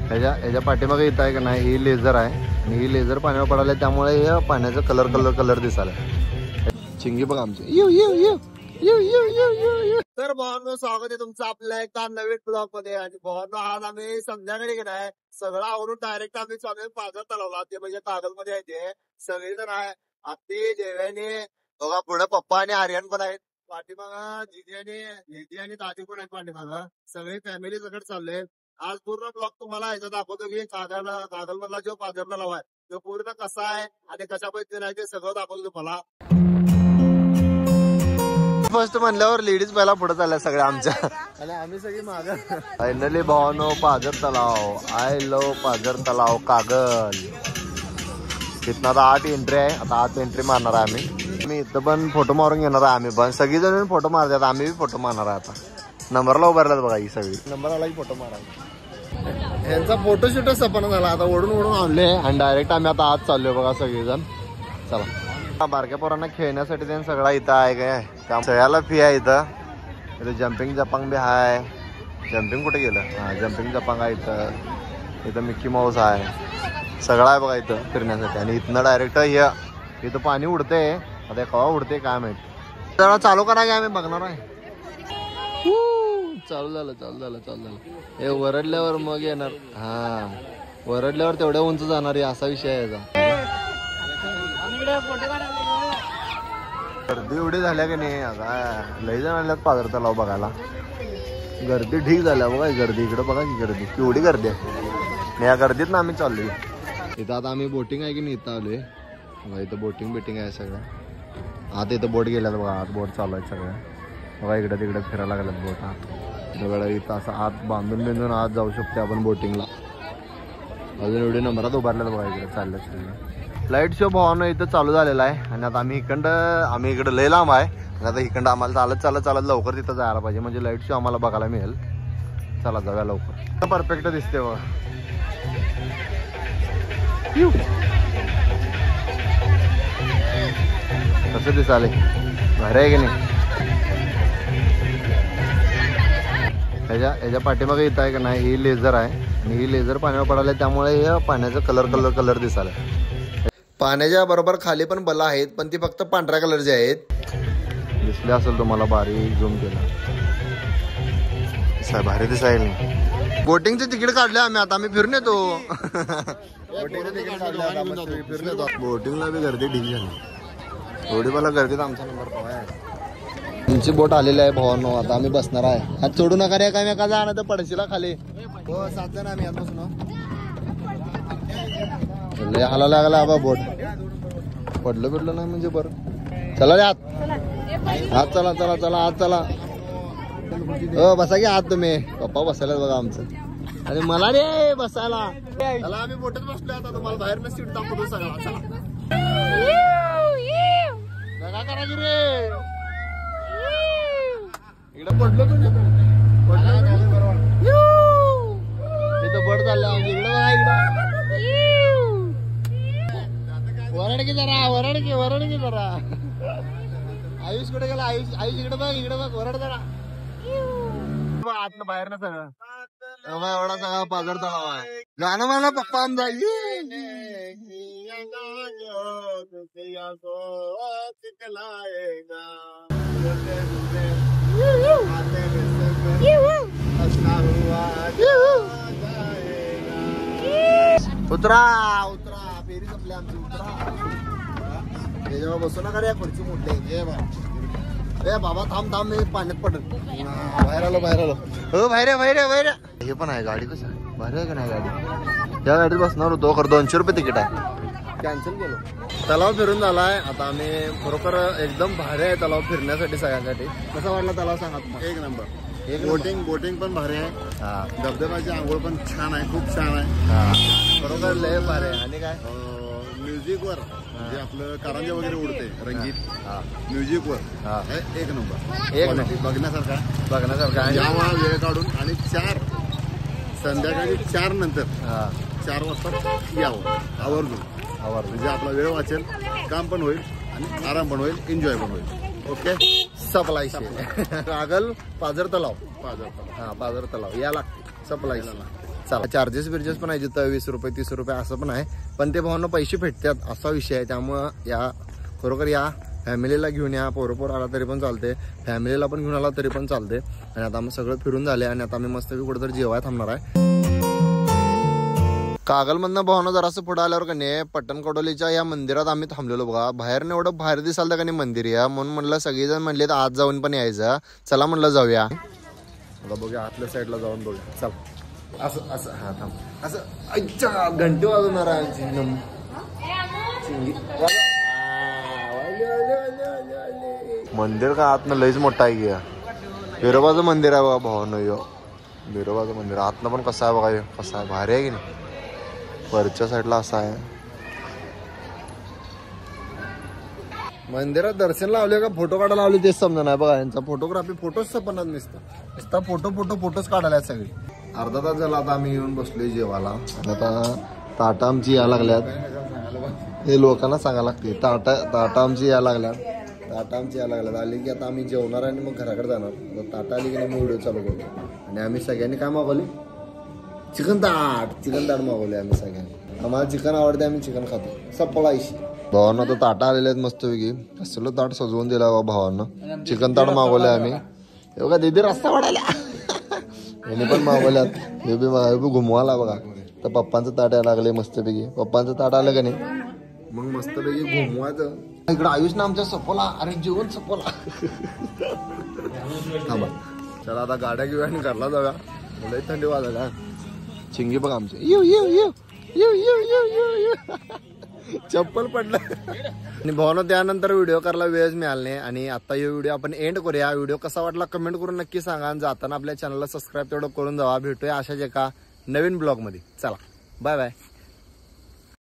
ह्याच्या पाठीमागे इथं आहे का नाही, ही लेझर आहे आणि ही लेझर पाण्यावर पडायला, त्यामुळे हे पाण्याचं कलर दिसायला. चिंगी बघा आमची. तर भावांनो, स्वागत आहे तुमचं आपल्या एका नवीन ब्लॉग मध्ये. आणि भावांनो, आज आम्ही संध्याकाळी गेलाय, सगळं आवरून डायरेक्ट आम्ही चालू पाझर तलावला. ते म्हणजे कागलमध्ये आहे, ते सगळेजण आहे. आत्ती, देव्याने बघा, पुढे पप्पा आणि आर्यन पण आहेत, पाठीमागा दीदी आणि दादी पण आहेत पाठीमागा. सगळे फॅमिली सगळं चालले. आज पूर्ण ब्लॉग तुम्हाला याचा दाखवतो की कागल मधला जो पाझर तलाव आहे तो पूर्ण कसा आहे आणि कशा पद्धतीने आहे ते सगळं दाखवतो तुम्हाला. फर्स्ट म्हणल्यावर लेडीज पहिला पुढे चालल्या सगळ्या आमच्या, आणि आम्ही सगळी माग. फायनली भावानो, पाझर तलाव. आय लव्ह पाझर तलाव कागल. तिथनं आता 8 एंट्री आहे. आता 8 एंट्री मारणार आहे आम्ही इथं पण फोटो मारून घेणार आहे आम्ही पण. सगळीजण फोटो मारतात, आम्ही बी फोटो मारणार आहे. आता नंबरला उभारल्यात बघा ही सगळी, नंबर आला की फोटो मारायचा. यांचा फोटोशूट सपना झाला. आता ओढून आणले आणि डायरेक्ट आम्ही आता आज चाललोय बघा सगळेजण. चला, बारक्या पोरांना खेळण्यासाठी त्यांनी सगळा इथं आहे काय, त्या सगळ्याला फी आहे इथं. जम्पिंग जपांग बी आहे. जम्पिंग कुठे गेलं? हा, जम्पिंग जपांग आहे इथं. इथं मिक्की माऊस आहे, सगळं आहे बघा इथं फिरण्यासाठी. आणि इथनं डायरेक्ट इथं पाणी उडते. आता केव्हा उडते काय माहिती. जरा चालू करा की आम्ही बघणार आहे. चालू झालं. हे वरडल्यावर मग येणार. हा, वरडल्यावर तेवढ्या उंच जाणार आहे, असा विषय आहे याचा. गर्दी एवढी झाल्या की नाही, लय जण आल्यात पाझर तलाव बघायला. गर्दी ठीक झाल्या बघा. गर्दी इकडे बघा की, गर्दी केवढी गर्दी आहे. या गर्दीत ना आम्ही चाललोय. इथं आता आम्ही बोटिंग आहे की नाही, इथं आलोय बघा. इथं बोटिंग आहे सगळं. आता इथं बोट गेल्यात बघा, आत बोट चालू आहेत सगळ्या बघा. इकडे तिकडे फिरायला लागल्यात बोट. आत दगड इथं असं आत बांधून आत जाऊ शकते आपण बोटिंगला. अजून एवढे नंबरात उभारल्यात बघा. इकडे चाललं सगळं. लाईट शो भावानं इथं चालू झालेला आहे. आणि आता आम्ही इकडं लय लांब आहे. आता इकडं आम्हाला चालत लवकर तिथं जायला पाहिजे, म्हणजे लाईट शो आम्हाला बघायला मिळेल. चला जाऊया लवकर. परफेक्ट दिसते बघा. कसं दिसाले, भारी आहे की नाही. ह्याच्या पाठीमागे इथं आहे का नाही, ही लेझर आहे आणि ही लेझर पाण्यावर पडायला, त्यामुळे हे पाण्याचं कलर दिसायला. पाण्याच्या बरोबर खाली पण बला आहेत, पण ती फक्त पांढऱ्या कलरचे आहेत. दिसले असेल तुम्हाला, बारीक झूम केला. भारी दिसायला. बोटिंगचे तिकीट काढले आम्ही. आता आम्ही फिरून येतो. बोटिंगला बी गर्दी ढीक झाली. थोडी मला गर्दीत आमचा नंबर आहे. तुमची बोट आलेली आहे भावांनो. आता आम्ही बसणार आहे. हात सोडू नका रे, काय का जाणार तर पडशीला खाली. हो, 7 जण आम्ही आता बसलो. लय हाला लागला आबा बोट. पडलो नाही म्हणजे बरं. चला रे आत चला आत चला. हो, बसा की आत तुम्ही. पप्पा बसायला बघा आमचं. आणि मला रे बसायला. चला, आम्ही बोटच बसलो. आता तुम्हाला बाहेर सीट दाखवतो सगळा. चला करा की रे. इकडे पडलो तुम्ही. इथं बोट चाललं आमची. इकडे बघा, इकडं वरड की जरा. आयुष कुठे गेला? आयुष इकडे बघ वरड जरा. आतनं बाहेर ना सगळं एवढा सगळा पाझर तलाव आहे. गाणं मला पप्पा आमचा. उतरा फेरी संपली आमची. उतरा, जेव्हा बसू नका रे, खुर्ची मोठे. ए बाबा थांब मी पाण्यात पडत. बाहेर आलो. हो, बाहेर. हे पण आहे गाडी. कसं आहे, भारी आहे का नाही गाडी? त्या गाडीत बसणार होतो, खरं 200 रुपये तिकीट आहे. कॅन्सल केलो. तलाव फिरून झालाय. आता आम्ही खरोखर एकदम भारी आहे तलाव फिरण्यासाठी सगळ्यांसाठी. कसा वाटला तलाव सांगा तुम्हाला? एक नंबर. बोटिंग पण भारी आहे. धबधब्याची आंघोळ पण छान आहे, खूप छान आहे. खरोखर लय भारी आहे. आणि काय म्युझिक वर जे आपलं कारंजा वगैरे उडते रंगीत म्युझिक वर एक नंबर बघण्यासारखा यावा वेळ काढून. आणि संध्याकाळी 4 नंतर 4 वाजता यावं आवर्जून. म्हणजे आपला वेळ वाचेल, काम पण होईल आणि आराम पण होईल, एन्जॉय पण होईल. ओके, सप्लाय कागल पाझर तलाव. पाझर तलाव या लागते सप्लाय. चला चार्जेस बिर्जेस पण आहे जिथं 20 रुपये 30 रुपये असं पण आहे, पण ते भावांना पैसे भेटतात असा विषय आहे. त्यामुळं या खरोखर या फॅमिलीला घेऊन या, पोरं आला तरी पण चालते, फॅमिलीला पण घेऊन आला तरी पण चालते. आणि आता आम्ही सगळं फिरून झाले आणि आता आम्ही मस्त कुठेतरी जेवाय थांबणार आहे. कागलमधनं भावना जरासं पुढे आल्यावर का नाही पट्टणकडोलीच्या या मंदिरात आम्ही थांबलेलो बघा. बाहेर एवढं बाहेर दिसाल तर का नाही मंदिर या, म्हणून म्हणलं सगळेजण म्हणले तर आज जाऊन पण यायचं. चला म्हणलं जाऊया. आता बघूया आतल्या साईडला जाऊन बघूया. चल असं असं हा थांब असं अच्छा घंटी वाजवणार आहे. मंदिर का आतनं लईच मोठा आहे की, बिरोबाचं मंदिर आहे बघा भावानं. यो बिरोबाचं मंदिर आतनं पण कसं आहे बघा, कसं आहे भारी आहे की नाही. वरच्या साईडला असं आहे. मंदिरात दर्शन लावले का फोटो काढायला लावले तेच समजा नाही बघा. यांचा फोटोग्राफी फोटोच सपनात नुसतं फोटोच काढायला सगळी. अर्धा तास झाला आता आम्ही येऊन बसलोय जेवायला. आणि आता ताटा आमची या लागल्यात, हे लोकांना सांगायला लागते. ताटा आमची या लागल्यात, आली की आता आम्ही जेवणार आणि मग घराकडे जाणार. ताटा आली की नाही मग व्हिडिओ चालू करतो. आणि आम्ही सगळ्यांनी काय मागवले, चिकन ताट मागवले आम्ही सगळ्यांनी. आम्हाला चिकन आवडते, आम्ही चिकन खातो. सपळायशी भावांना तर ताटा आलेले आहेत मस्तपैकी. कसलं ताट सजवून दिला भावांना. चिकन ताट मागवले आम्ही. हे बघा दीदी रस्ता वाढायला यांनी पण मागवल्यात. हे बी घुमवाला बघा. तर पप्पांचं ताट यायला लागले मस्तपैकी. पप्पांचं ताट आलं का नाही मग मस्तपैकी घुमवायचं. इकडं आयुष ना आमच्या सपोला, अरे जेवण सपोला. थांबा चला आता गाड्या घेऊया आणि घरला जाऊया. लई थंडी वाजायला. चिंगी बघा आमचे येऊ येऊ येऊ येऊ येऊ येऊ येऊ चप्पल पडलं. आणि भावना त्यानंतर व्हिडिओ करायला वेळच मिळाला नाही. आणि आता हे व्हिडिओ आपण एंड करूया. व्हिडिओ कसा वाटला कमेंट करून नक्की सांगा. जाताना आपल्या चॅनलला सबस्क्राईब तेवढं करून जावा. भेटूया अशाच एका नवीन ब्लॉग मध्ये. चला बाय बाय.